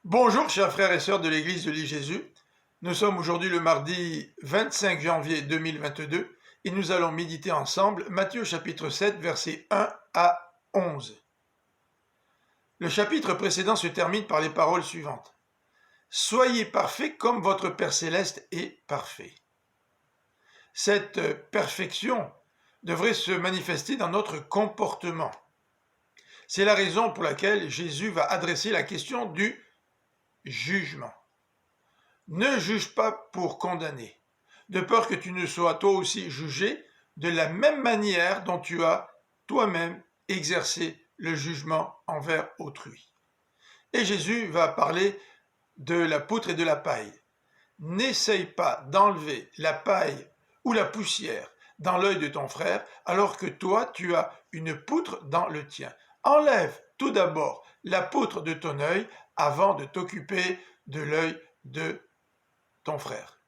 Bonjour chers frères et sœurs de l'église de l'I-Jésus. Nous sommes aujourd'hui le mardi 25 janvier 2022 et nous allons méditer ensemble Matthieu chapitre 7 versets 1 à 11. Le chapitre précédent se termine par les paroles suivantes. Soyez parfaits comme votre Père céleste est parfait. Cette perfection devrait se manifester dans notre comportement. C'est la raison pour laquelle Jésus va adresser la question du jugement. Ne juge pas pour condamner, de peur que tu ne sois toi aussi jugé de la même manière dont tu as toi-même exercé le jugement envers autrui. Et Jésus va parler de la poutre et de la paille. N'essaye pas d'enlever la paille ou la poussière dans l'œil de ton frère alors que toi tu as une poutre dans le tien. Enlève tout d'abord la poutre de ton œil avant de t'occuper de l'œil de ton frère.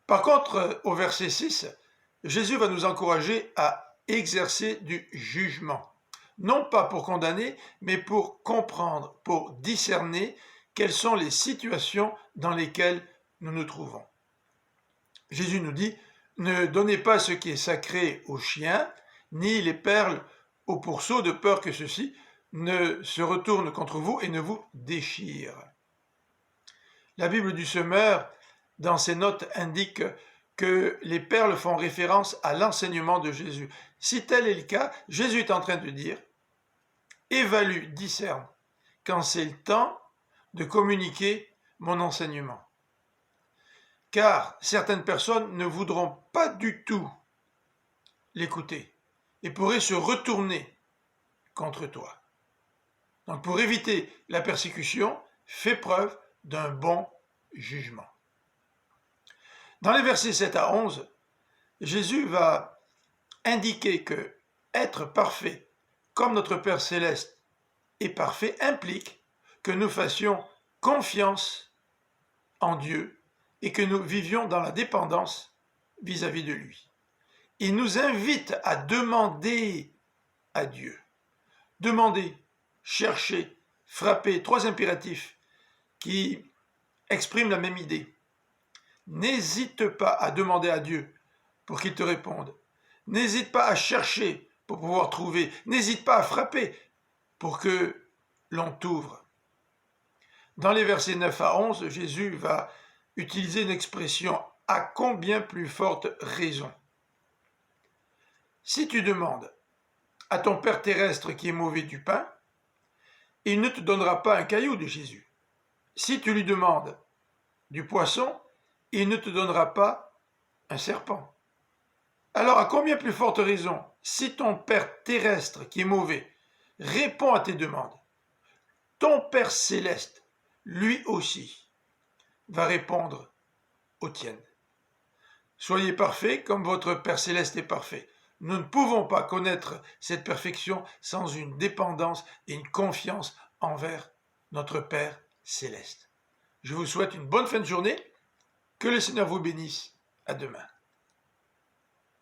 Par contre, au verset 6, Jésus va nous encourager à exercer du jugement, non pas pour condamner, mais pour comprendre, pour discerner quelles sont les situations dans lesquelles nous nous trouvons. Jésus nous dit, ne donnez pas ce qui est sacré aux chiens, ni les perles aux pourceaux, de peur que ceux-ci ne se retournent contre vous et ne vous déchirent. La Bible du Semeur, dans ses notes, indique que les perles font référence à l'enseignement de Jésus. Si tel est le cas, Jésus est en train de dire, évalue, discerne, quand c'est le temps de communiquer mon enseignement. Car certaines personnes ne voudront pas du tout l'écouter et pourraient se retourner contre toi. Donc pour éviter la persécution, fais preuve d'un bon jugement. Dans les versets 7 à 11, Jésus va indiquer que être parfait comme notre Père céleste est parfait implique que nous fassions confiance en Dieu et que nous vivions dans la dépendance vis-à-vis de lui. Il nous invite à demander à Dieu. Demander, chercher, frapper, trois impératifs qui expriment la même idée. N'hésite pas à demander à Dieu pour qu'il te réponde. N'hésite pas à chercher pour pouvoir trouver. N'hésite pas à frapper pour que l'on t'ouvre. Dans les versets 9 à 11, Jésus va utiliser une expression à combien plus forte raison. Si tu demandes à ton Père terrestre qui est mauvais du pain, il ne te donnera pas un caillou de Jésus. Si tu lui demandes du poisson, il ne te donnera pas un serpent. Alors à combien plus forte raison, si ton Père terrestre qui est mauvais répond à tes demandes, ton Père céleste, lui aussi, va répondre aux tiennes. Soyez parfaits comme votre Père céleste est parfait. Nous ne pouvons pas connaître cette perfection sans une dépendance et une confiance envers notre Père céleste. Je vous souhaite une bonne fin de journée. Que le Seigneur vous bénisse. À demain.